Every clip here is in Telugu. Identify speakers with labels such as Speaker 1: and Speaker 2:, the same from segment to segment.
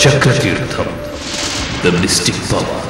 Speaker 1: చక్రతీర్థం, ద మిస్టిక్ పవర్.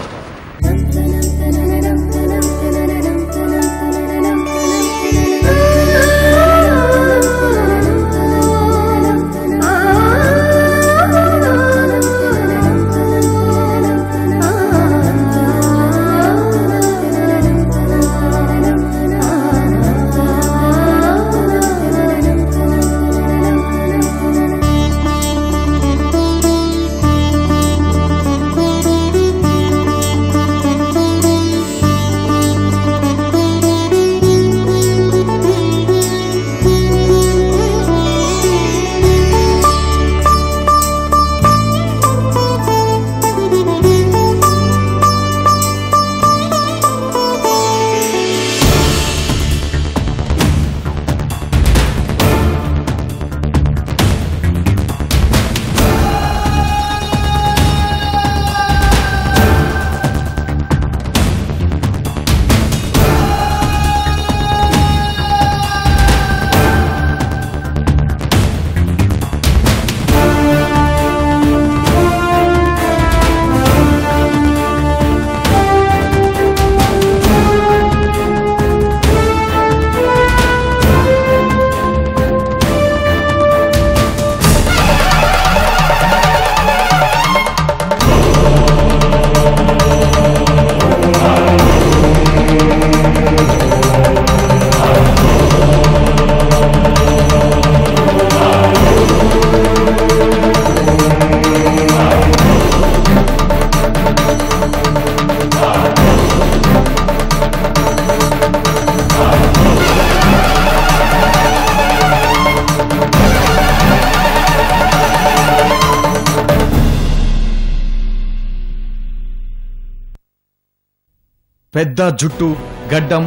Speaker 2: పెద్ద జుట్టు, గడ్డం,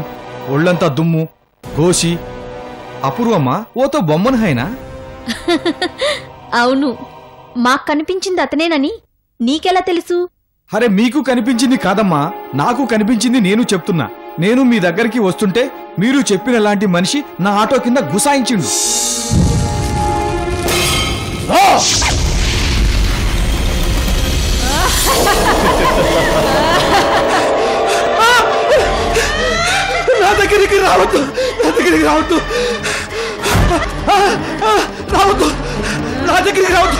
Speaker 2: ఒళ్ళంతా దుమ్ము, గోషి. అపూర్వమ్మా ఓతో బొమ్మను హైనా?
Speaker 3: అవును, మాకు కనిపించింది అతనేనని నీకెలా తెలుసు?
Speaker 2: అరే మీకు కనిపించింది కాదమ్మా, నాకు కనిపించింది. నేను చెప్తున్నా. నేను మీ దగ్గరికి వస్తుంటే మీరు చెప్పిన లాంటి మనిషి నా ఆటో కింద గుసాయించిండు. నా దగ్గరికి రావద్దు, నా దగ్గరికి రావద్దు, రావద్దు, నా దగ్గరికి రావద్దు.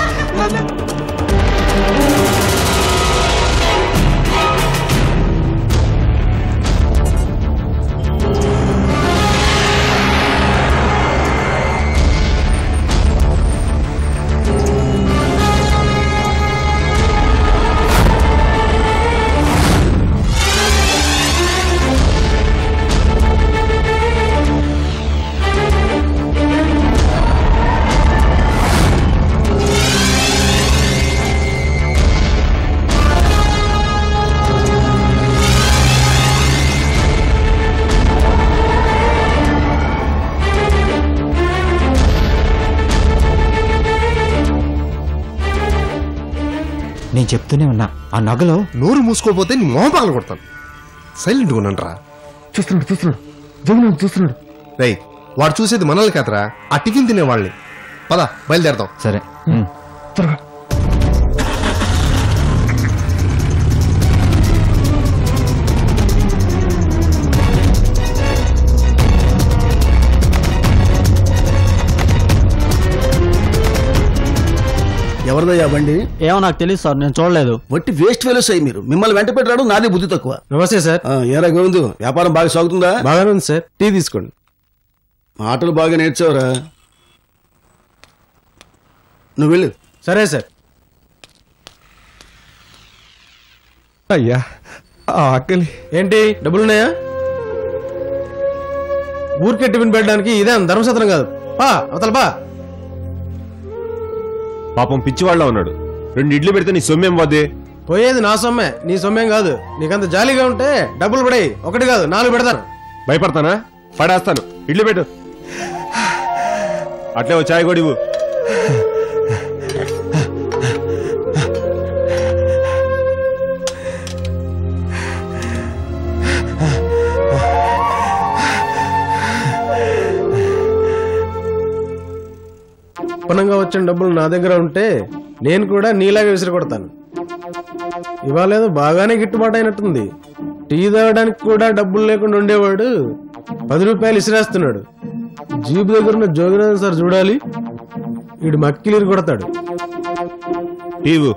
Speaker 4: నేను చెప్తూనే ఉన్నా, ఆ నగలో
Speaker 5: నోరు మూసుకోపోతే నీ మొహం పగల కొడతాను. సైలెంట్గా ఉన్నాను రా.
Speaker 2: చూస్తున్నాడు.
Speaker 5: రై, వాడు చూసేది మనల్ని కాదురా, ఆ టిఫిన్ తినేవాళ్ళని. పద బయలుదేరదాం.
Speaker 4: సరే.
Speaker 2: త్వరగా.
Speaker 6: ఎవరిదయ్యా బండి?
Speaker 4: ఏమో నాకు తెలియదు సార్, నేను చూడలేదు.
Speaker 6: వట్టి వేస్ట్ ఫెలోస్ అయ్యి మీరు. మిమ్మల్ని వెంట పెట్టాడు, నాదే బుద్ధి తక్కువ.
Speaker 2: నమస్తే సార్.
Speaker 6: ఏరా గోవిందు, వ్యాపారం బాగా సాగుతుందా?
Speaker 2: బాగానే ఉంది సార్. టీ తీసుకోండి.
Speaker 6: ఆటలు బాగా నేర్చావురా. నువ్వు వెళ్ళు.
Speaker 2: సరే సార్. అయ్యా ఆకలి. ఏంటి డబ్బులున్నాయా? ఊరికే టిఫిన్ పెట్టడానికి ఇదేం ధర్మసత్రం కాదు. బా అవతల బా.
Speaker 7: పాపం పిచ్చివాళ్ళ ఉన్నాడు. 2 ఇడ్లీ పెడితే నీ సొమ్మేం వద్దే?
Speaker 2: పోయేది నా సొమ్మే, నీ సొమ్మేం కాదు. నీకంత జాలీగా ఉంటే డబ్బులు పడాయి. 1 కాదు 4 పెడతాను.
Speaker 7: భయపడతానా? పడేస్తాను. ఇడ్లీ పెట్టు. అట్లే ఓ చాయ్ కూడా ఇవ్వు.
Speaker 2: పనంగా వచ్చిన డబ్బులు నా దగ్గర ఉంటే
Speaker 8: నేను కూడా నీలాగా విసిరి కొడతాను. ఇవాళ ఏదో బాగానే గిట్టుబాటు అయినట్టుంది. టీ తాగడానికి కూడా డబ్బులు లేకుండా ఉండేవాడు 10 రూపాయలు ఇసిరేస్తున్నాడు. జీబు దగ్గర ఉన్న జోగినాథన్ సార్ చూడాలి, వీడు మక్కిలీరు కొడతాడు.
Speaker 7: ఇవ్వు.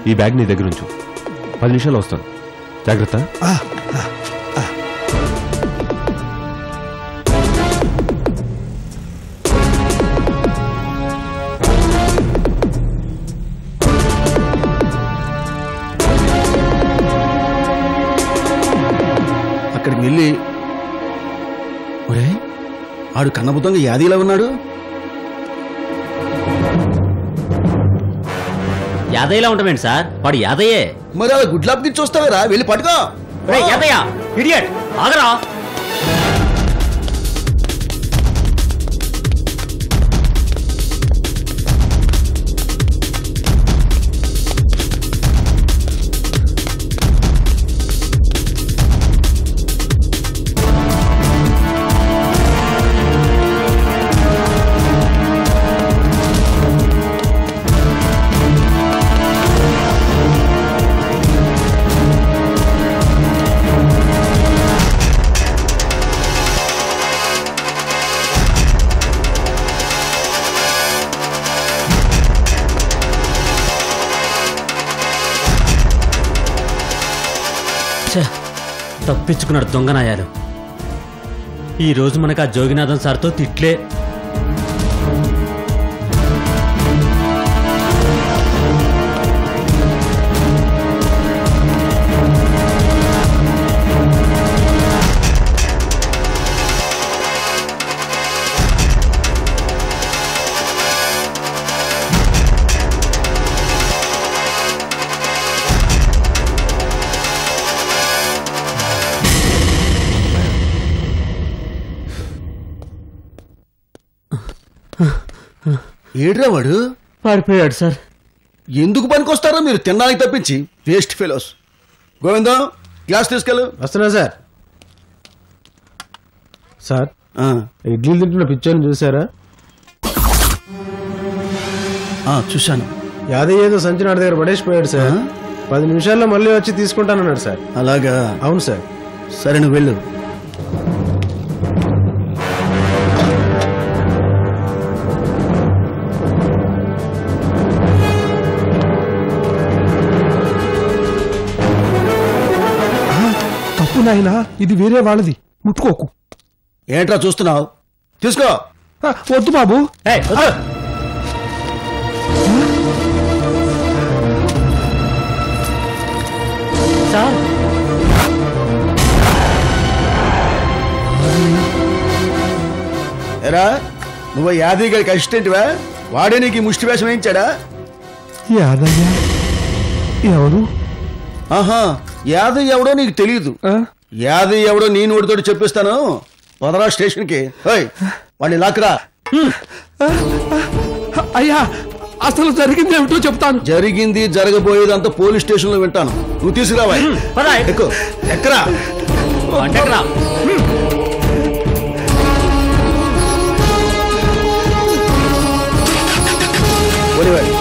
Speaker 7: ఈ బ్యాగ్ నీ దగ్గర ఉంచు. 10 నిమిషాలు వస్తాను. జాగ్రత్త.
Speaker 6: అక్కడికి వెళ్ళి ఒరే ఆడు కన్నబుద్ధంగా యాదీలా ఉన్నాడు.
Speaker 9: యాదయ్యలా ఉంటామేంటి సార్? వాడు యాదయ్యే.
Speaker 6: మరి అలా గుడ్లాప్ చూస్తావేరా, వెళ్ళి పట్టుకో.
Speaker 9: యాదయ్య ఇడియట్, ఆగరా. తప్పించుకున్నాడు దొంగనాయాలు. ఈ రోజు మనకు ఆ జోగినాథన్ సార్తో తిట్లే.
Speaker 6: ఏడ్రా వాడు?
Speaker 9: పారిపోయాడు సార్.
Speaker 6: ఎందుకు పనికొస్తారో మీరు, తినడానికి తప్పించి. Waste fellows. గోవిందం, గ్లాస్ తీసుకెళ్ళు.
Speaker 8: వస్తున్నా సార్. సార్, ఇడ్లీలు తింటున్న పిచ్చోని చూసారా?
Speaker 6: చూశాను.
Speaker 8: యాదయ్య ఏదో సంచి నాటి దగ్గర పడేసిపోయాడు సార్. 10 నిమిషాల్లో మళ్ళీ వచ్చి తీసుకుంటానన్నాడు సార్.
Speaker 6: అలాగా?
Speaker 8: అవును సార్.
Speaker 6: సరే, నువ్వు వెళ్ళు.
Speaker 2: తప్పు నాయనా, ఇది వేరే వాళ్ళది, ముట్టుకోకు.
Speaker 6: ఏంట్రా చూస్తున్నావు? తీసుకో.
Speaker 2: వద్దు బాబు.
Speaker 9: సార్,
Speaker 6: ఎరా, నువ్వు యాదయ్య గారికి అసిస్టెంట్వా? వాడే నీకు ఈ ముష్టి వేషం వేయించాడా?
Speaker 2: యాదయ్య ఎవరు?
Speaker 6: ఆహా, యాదయ్య ఎవడో నీకు తెలియదు. యాదయ్య ఎవడో నీ నోటితోటి చెప్పిస్తాను. పదరా స్టేషన్కి. వాడిని లాక్కరా.
Speaker 2: అయ్యా, అసలు జరిగింది ఏమిటో చెప్తాను.
Speaker 6: జరిగింది జరగబోయేది అంతా పోలీస్ స్టేషన్ లో వింటాను. నువ్వు తీసుకురావా. ఎక్కరా ఒలివాడి.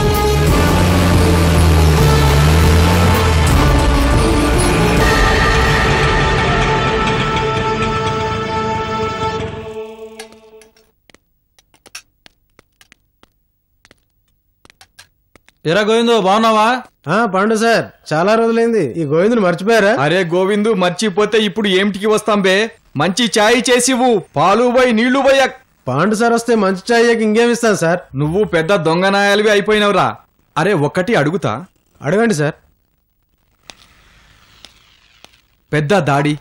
Speaker 2: ఎరా గోవిందు, బాగున్నావా?
Speaker 8: పాండు సార్, చాలా రోజులైంది. ఈ గోవిందుని మర్చిపోయారా?
Speaker 2: అరే గోవిందు, మర్చిపోతే ఇప్పుడు ఏమిటికి వస్తాం బే? మంచి ఛాయ్ చేసివు, పాలు పోయి నీళ్లు పోయి.
Speaker 8: పాండు సార్ వస్తే మంచి ఛాయ్ ఇంకేమిస్తాను సార్.
Speaker 2: నువ్వు పెద్ద దొంగనాయాలివి అయిపోయినవురా. అరే ఒక్కటి అడుగుతా.
Speaker 8: అడగండి సార్.
Speaker 2: పెద్ద దాడి,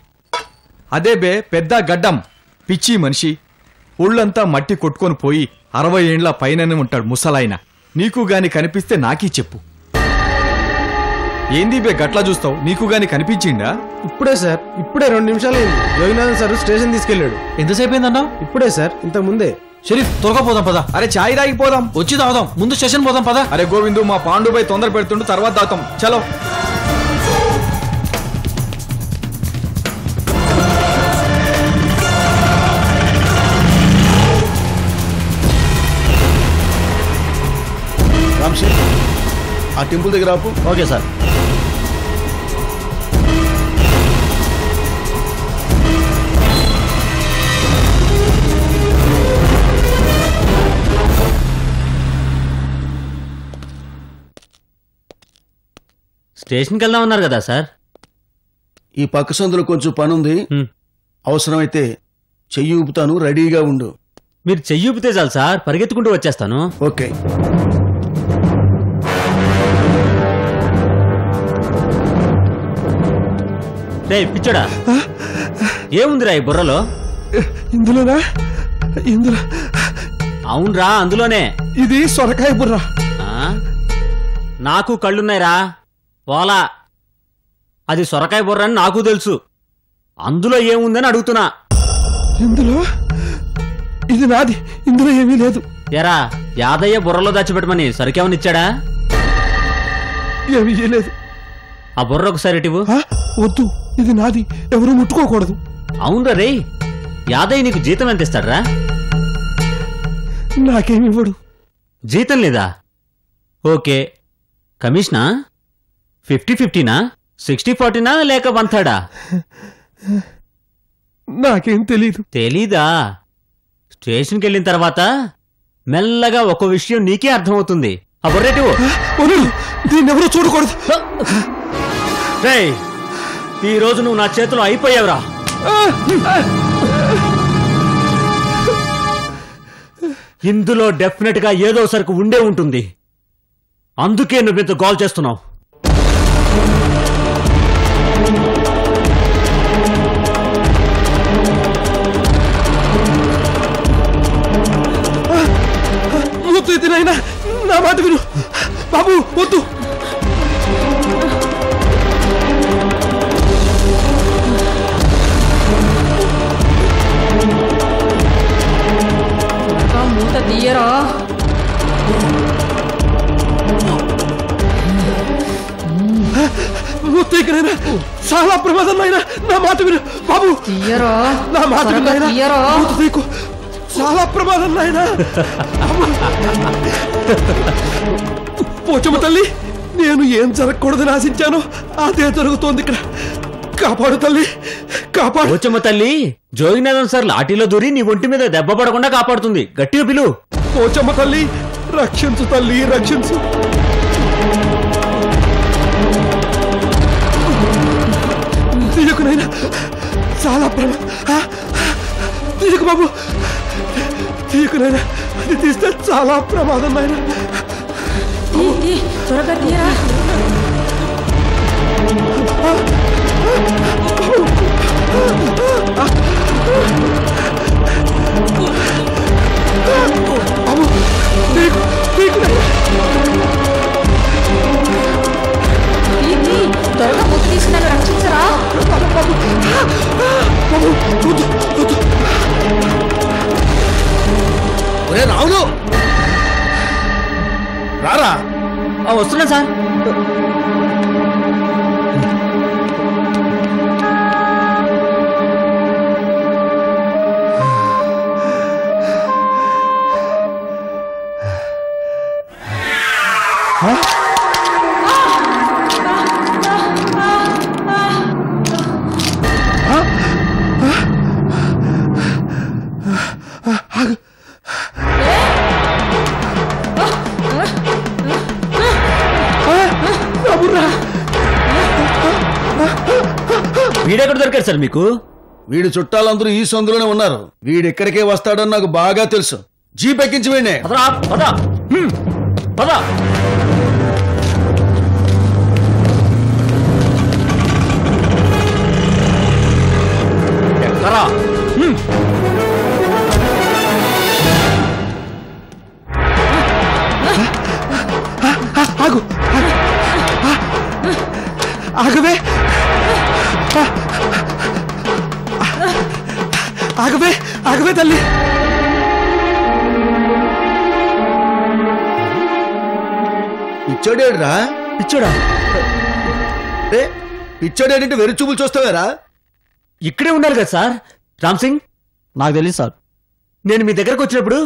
Speaker 2: అదే బే పెద్ద గడ్డం, పిచ్చి మనిషి, ఒళ్ళంతా మట్టి కొట్టుకొని పోయి 60 ఏండ్ల పైననే ఉంటాడు ముసలాయన. నీకు గాని కనిపిస్తే నాకీ చెప్పు. ఏంది బే గట్లా చూస్తావు? నీకు గాని కనిపించిండా?
Speaker 8: ఇప్పుడే సార్, ఇప్పుడే 2 నిమిషాలు అయింది. జోగినాథన్ సార్ స్టేషన్ తీసుకెళ్ళాడు.
Speaker 4: ఎంతసేపు అయిందన్నా?
Speaker 8: ఇప్పుడే సార్, ఇంతకు ముందే.
Speaker 4: షరీఫ్ త్వరగా పోదాం పదా.
Speaker 2: అరే చాయ్ తాగిపోదాం.
Speaker 4: వచ్చి తాగుదాం, ముందు స్టేషన్ పోదాం పదా.
Speaker 2: అరే గోవిందు, మా పాండుబాయ్ తొందర పెడుతుండు, తర్వాత తాగుతాం. చలో.
Speaker 6: రామ్సీ, ఆ టెంపుల్ దగ్గర ఆపు.
Speaker 4: Okay sir.
Speaker 9: స్టేషన్కి వెళ్దాం ఉన్నారు కదా సార్?
Speaker 6: ఈ పక్క సందులో కొంచెం పనుంది, అవసరమైతే చెయ్యి ఊపుతాను, రెడీగా ఉండు.
Speaker 9: మీరు చెయ్యి ఊపితే చాలు సార్, పరిగెత్తుకుంటూ వచ్చేస్తాను.
Speaker 6: ఓకే.
Speaker 9: రే పిచ్చోడా, ఏముందిరా ఈ బుర్రలో?
Speaker 8: ఇందులోనా? ఇందులో
Speaker 9: అవునరా, అందులోనే.
Speaker 8: ఇది సొరకాయ బుర్ర.
Speaker 9: నాకు కళ్ళున్నాయిరా పోలా. అది సొరకాయ బుర్ర అని నాకు తెలుసు. అందులో ఏముందని అడుగుతున్నా.
Speaker 8: ఇందులో ఇది నాది, ఇందులో ఏమీ లేదు.
Speaker 9: ఎరా యాదయ్య బుర్రలో దాచిపెట్టమని సరికేమనిచ్చాడా?
Speaker 8: ఏమీ లేదు.
Speaker 9: ఆ బుర్ర ఒకసారి ఇటివు.
Speaker 8: వద్దు, ఇది నాది, ఎవరు ముట్టుకోకూడదు.
Speaker 9: అవునరా రే, యాదయ్య నీకు జీతం ఎంత ఇస్తాడ్రా?
Speaker 8: నాకేమి ఇవ్వడు.
Speaker 9: జీతం లేదా? ఓకే, కమిషనా? 50-50నా? 60-40నా లేక 1/3?
Speaker 8: నాకేం తెలీదు.
Speaker 9: తెలీదా? స్టేషన్కి వెళ్ళిన తర్వాత మెల్లగా ఒక విషయం నీకే అర్థమవుతుంది. ఆ బొర్రెటివు.
Speaker 8: దీన్ని ఎవరో చూడకూడదు.
Speaker 9: రేయ్, ఈ రోజు నువ్వు నా చేతిలో అయిపోయావురా. ఇందులో డెఫినెట్ గా ఏదో సరుకు ఉండే ఉంటుంది. అందుకే నువ్వు ఇంత గోల్ చేస్తున్నావు.
Speaker 8: వద్దు, ఇది నాయనా, నా మాట విను బాబు, వద్దు.
Speaker 3: మూత తీయరా.
Speaker 8: వద్దు, ఇకనైనా చాలా ప్రమాదం నాయనా, నా మాట విను బాబు.
Speaker 3: తీయరా,
Speaker 8: నా మాట విను నాయనా, మూత తీయకు, చాలా ప్రమాదం నాయనా. పోచమ్మ తల్లి, నేను ఏం జరగకూడదని ఆశించానో అదే జరుగుతోంది ఇక్కడ. కాపాడు తల్లి, కాపాడు.
Speaker 9: పోచమ్మ తల్లి జోగినాథన్ సార్ లాఠీలో దూరి నీ ఒంటి మీద దెబ్బ పడకుండా కాపాడుతుంది. గట్టిగా పిలు.
Speaker 8: పోచమ్మ తల్లి, రక్షించు తల్లి, రక్షించు. తీయకునైనా, చాలా తీయకు బాబు, తీయకునైనా, అది తీస్తే చాలా ప్రమాదం నాయనా.
Speaker 3: త్వరగా తీయరా.
Speaker 8: బాబు,
Speaker 3: త్వరగా ముక్కు తీసుకున్నాను, రక్షించరా.
Speaker 6: ఒరే రావులు, రారా.
Speaker 9: వస్తున్నా సార్. వీడెక్కడ దొరికాడు సార్ మీకు?
Speaker 6: వీడి చుట్టాలందరూ ఈ సందులోనే ఉన్నారు. వీడెక్కడికే వస్తాడని నాకు బాగా తెలుసు. జీప్ ఎక్కించి వీడినే.
Speaker 8: ఆగవే ఆగవే ఆగవే తల్లి.
Speaker 6: పిచ్చోడేడ్రా?
Speaker 9: పిచ్చోడా?
Speaker 6: పిచ్చోడేంటే వెరు చూపులు చూస్తావేరా?
Speaker 9: ఇక్కడే ఉండాలి కదా సార్. రామ్ సింగ్, నాకు తెలియదు సార్. నేను మీ దగ్గరకు వచ్చినప్పుడు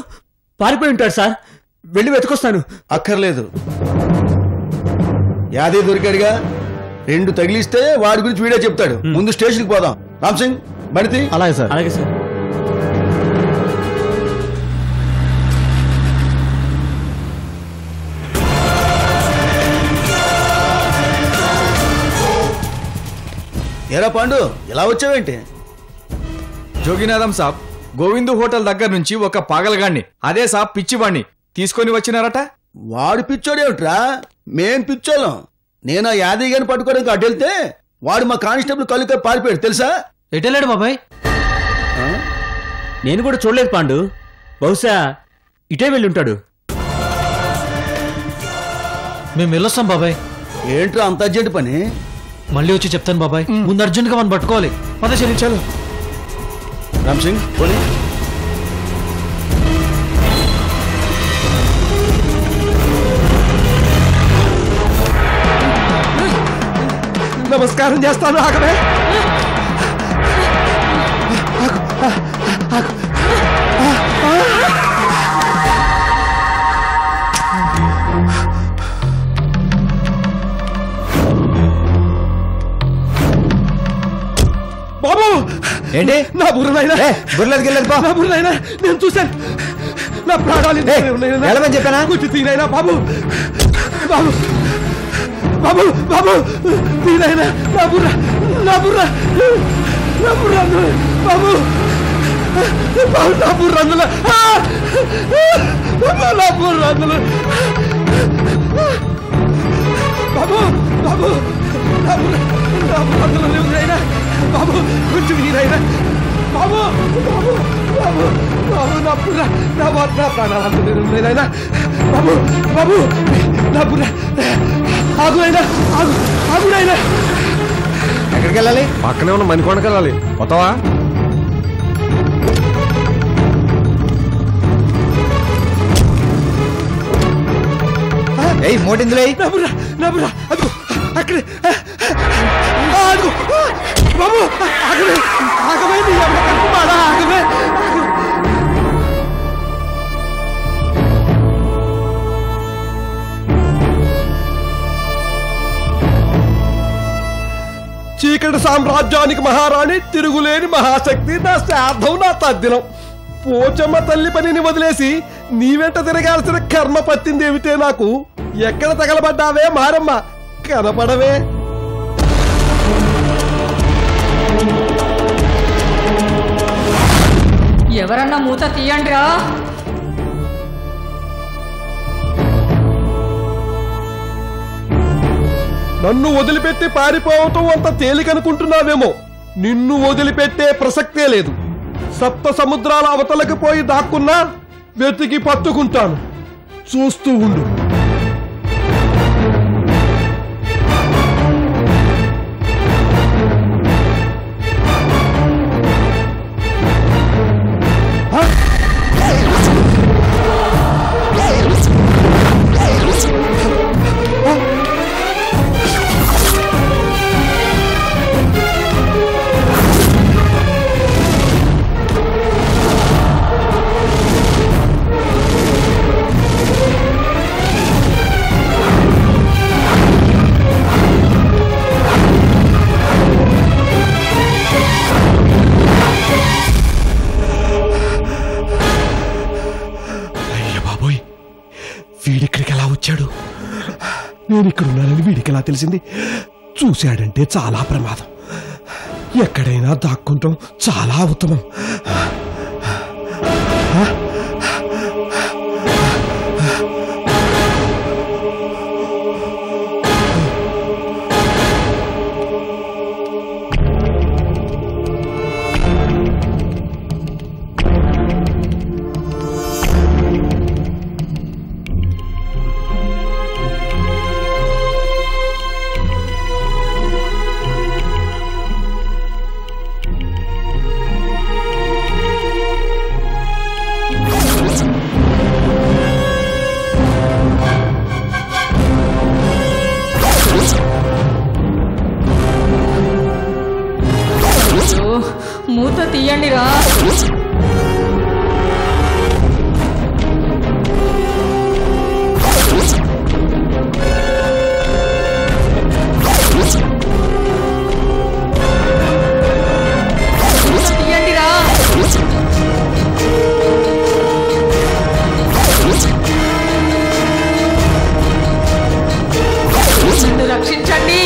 Speaker 9: పారిపోయి ఉంటాడు సార్. వెళ్ళి వెతుకొస్తాను.
Speaker 6: అక్కర్లేదు, యాదే దొరికాడుగా. 2 తగిలిస్తే వాడి గురించి వీడే చెప్తాడు. ముందు స్టేషన్కి పోదాం. రామ్ సింగ్ బడితి.
Speaker 8: అలాగే సార్.
Speaker 9: అలాగే సార్.
Speaker 6: ఏరా పాండు, ఇలా వచ్చావేంటి?
Speaker 2: జోగినాథం సాబ్, గోవిందు హోటల్ దగ్గర నుంచి ఒక పాగలగాణ్ణి, అదే సాబ్ పిచ్చివాణ్ణి తీసుకొని వచ్చినారట.
Speaker 6: వాడు పిచ్చోడేమిట్రా? మేం పిచ్చోళ్ళం. నేను ఆ యాదయ్య గారిని పట్టుకోవడానికి అడ్డు వెళ్తే వాడు మా కానిస్టేబుల్ కళ్ళుతో పారిపోయాడు తెలుసా?
Speaker 4: ఎటెళ్ళాడు బాబాయ్?
Speaker 9: నేను కూడా చూడలేదు పాండు. బహుశా ఇటే వెళ్ళి ఉంటాడు.
Speaker 4: మేము వెళ్ళొస్తాం బాబాయ్.
Speaker 6: ఏంట్రా అంత అర్జెంట్ పని?
Speaker 4: మళ్ళీ వచ్చి చెప్తాను బాబాయ్. ముందు అర్జెంట్ గా మనం పట్టుకోవాలి. పద శని చాలు.
Speaker 6: రామ్ సింగ్ పోనీ.
Speaker 8: నమస్కారం చేస్తాను. ఆగవే. బాబు
Speaker 2: ఏంటి?
Speaker 8: నా బుర్రనైనా
Speaker 2: బుర్రలేదుకి వెళ్ళదు
Speaker 8: నా బుర్రనైనా నేను చూశాను. నా ప్రాణాలు
Speaker 2: వెళ్ళమని చెప్పానా?
Speaker 8: కూర్చు తీనైనా బాబు. బాబు బాబు బాబు తీనైనా నా బుర్ర నా బుర్ర నా బుర్ర బాబు బాబు నా బుర్ర అందులో నా బుర్ర అందులో బాబు బాబు నా బుర్ర నా బుర్ర అందులో లేవునైనా బాబు కొంచెం నీరైనా బాబు బాబు బాబు బాబు నా బుర్ర నా ప్రాణాలు అందులో లేదైనా బాబు బాబు నా బుర్ర ఆగునైనా ఆగు ఆగునైనా.
Speaker 5: ఎక్కడికి వెళ్ళాలి? పక్కనే ఉన్న మణికొండకి వెళ్ళాలి. పోతావా?
Speaker 2: ఏయ్ మోటిందులో
Speaker 8: నా బుర్ర నా బుర్ర అదిగో అక్కడే అదిగో బాబు ఆగవే ఆగవే నీ అమ్మ కట్టుమాడా ఆగవే. చీకటి సామ్రాజ్యానికి మహారాణి, తిరుగులేని మహాశక్తి, నా శ్రాద్ధం నా తద్దినం. పోచమ్మ తల్లి పనిని వదిలేసి నీ వెంట తిరగాల్సిన కర్మ పట్టిందేమిటే నాకు. ఎక్కడ తగలబడ్డావే మారమ్మ, కనపడవే.
Speaker 10: ఎవరన్నా మూత తీయండిరా.
Speaker 8: నన్ను వదిలిపెట్టి పారిపోవటం అంత తేలికనుకుంటున్నావేమో. నిన్ను వదిలిపెట్టే ప్రసక్తే లేదు. 7 సముద్రాల అవతలకు పోయి దాక్కున్నా వెతికి పట్టుకుంటాను. చూస్తూ ఉండు. వీడిక్కడికి ఎలా వచ్చాడు? నేను ఇక్కడున్నానని వీడికి ఎలా తెలిసింది? చూశాడంటే చాలా ప్రమాదం. ఎక్కడైనా దాక్కుంటాం చాలా ఉత్తమం.
Speaker 10: తీయండిరా. తీయండిరా. నన్ను రక్షించండి.